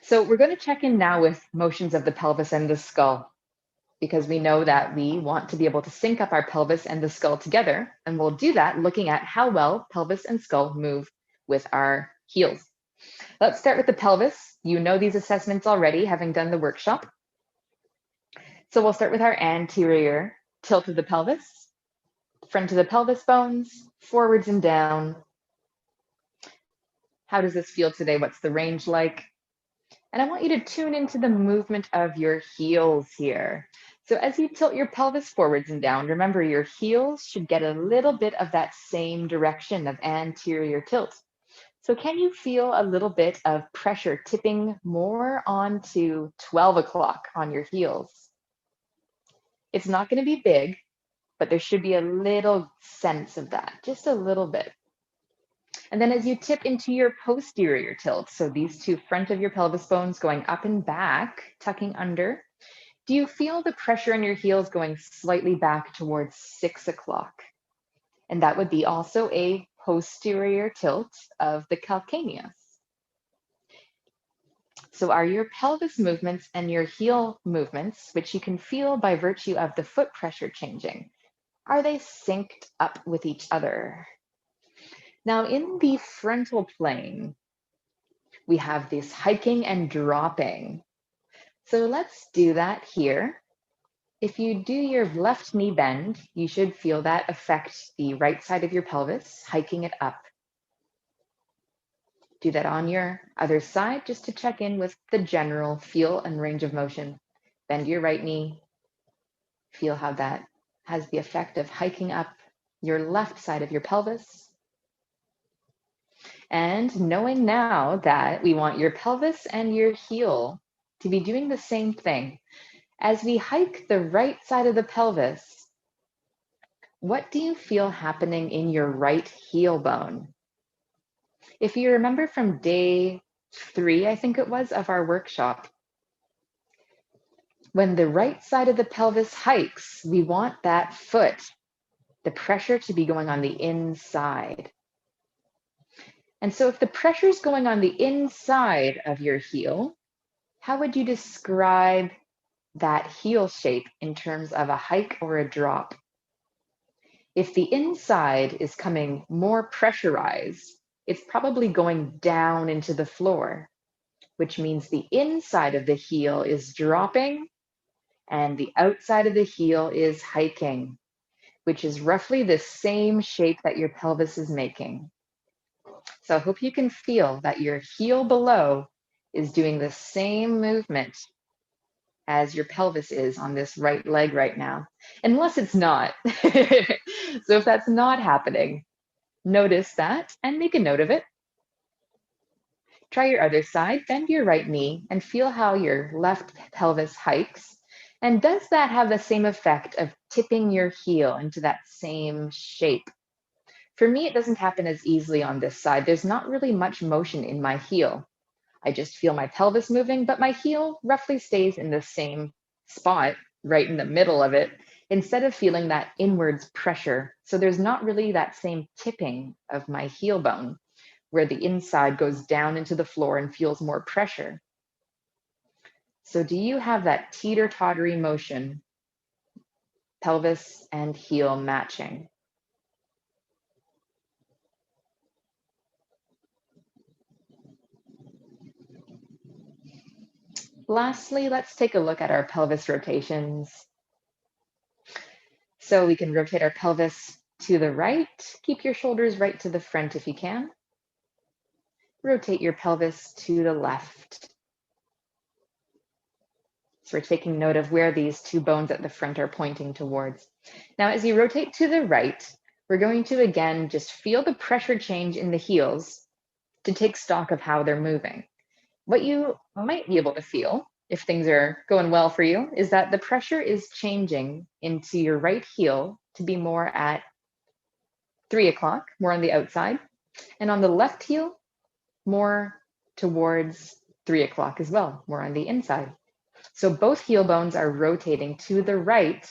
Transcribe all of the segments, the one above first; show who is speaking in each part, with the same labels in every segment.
Speaker 1: So we're going to check in now with motions of the pelvis and the skull, because we know that we want to be able to sync up our pelvis and the skull together. And we'll do that looking at how well pelvis and skull move with our heels. Let's start with the pelvis. You know these assessments already, having done the workshop. So we'll start with our anterior tilt of the pelvis, front of the pelvis bones, forwards and down. How does this feel today? What's the range like? And I want you to tune into the movement of your heels here. So as you tilt your pelvis forwards and down, remember your heels should get a little bit of that same direction of anterior tilt. So can you feel a little bit of pressure tipping more onto 12 o'clock on your heels? It's not going to be big, but there should be a little sense of that, just a little bit. And then as you tip into your posterior tilt, so these two front of your pelvis bones going up and back, tucking under, do you feel the pressure in your heels going slightly back towards 6 o'clock? And that would be also a posterior tilt of the calcaneus. So are your pelvis movements and your heel movements, which you can feel by virtue of the foot pressure changing, are they synced up with each other? Now in the frontal plane, we have this hiking and dropping. So let's do that here. If you do your left knee bend, you should feel that affect the right side of your pelvis, hiking it up. Do that on your other side just to check in with the general feel and range of motion. Bend your right knee. Feel how that has the effect of hiking up your left side of your pelvis. And knowing now that we want your pelvis and your heel to be doing the same thing, as we hike the right side of the pelvis, what do you feel happening in your right heel bone? If you remember from day 3, I think it was, of our workshop, when the right side of the pelvis hikes, we want that foot, the pressure to be going on the inside. And so if the pressure is going on the inside of your heel, how would you describe that heel shape in terms of a hike or a drop? If the inside is coming more pressurized, it's probably going down into the floor, which means the inside of the heel is dropping and the outside of the heel is hiking, which is roughly the same shape that your pelvis is making. So I hope you can feel that your heel below is doing the same movement as your pelvis is on this right leg right now, unless it's not. So if that's not happening, notice that and make a note of it. Try your other side, bend your right knee and feel how your left pelvis hikes. And does that have the same effect of tipping your heel into that same shape? For me, it doesn't happen as easily on this side. There's not really much motion in my heel. I just feel my pelvis moving, but my heel roughly stays in the same spot, right in the middle of it, instead of feeling that inwards pressure. So there's not really that same tipping of my heel bone, where the inside goes down into the floor and feels more pressure. So do you have that teeter-tottery motion, pelvis and heel matching? Lastly, let's take a look at our pelvis rotations. So we can rotate our pelvis to the right. Keep your shoulders right to the front if you can. Rotate your pelvis to the left. So we're taking note of where these two bones at the front are pointing towards. Now, as you rotate to the right, we're going to again just feel the pressure change in the heels to take stock of how they're moving. What you might be able to feel, if things are going well for you, is that the pressure is changing into your right heel to be more at 3 o'clock, more on the outside, and on the left heel, more towards 3 o'clock as well, more on the inside. So both heel bones are rotating to the right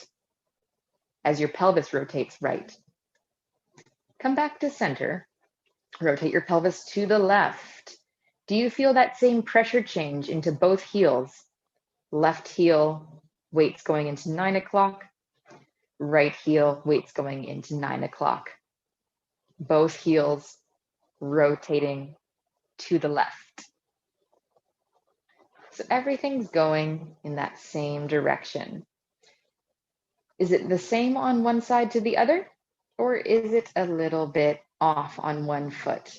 Speaker 1: as your pelvis rotates right. Come back to center, rotate your pelvis to the left. Do you feel that same pressure change into both heels? Left heel, weights going into 9 o'clock. Right heel, weights going into 9 o'clock. Both heels rotating to the left. So everything's going in that same direction. Is it the same on one side to the other, or is it a little bit off on one foot?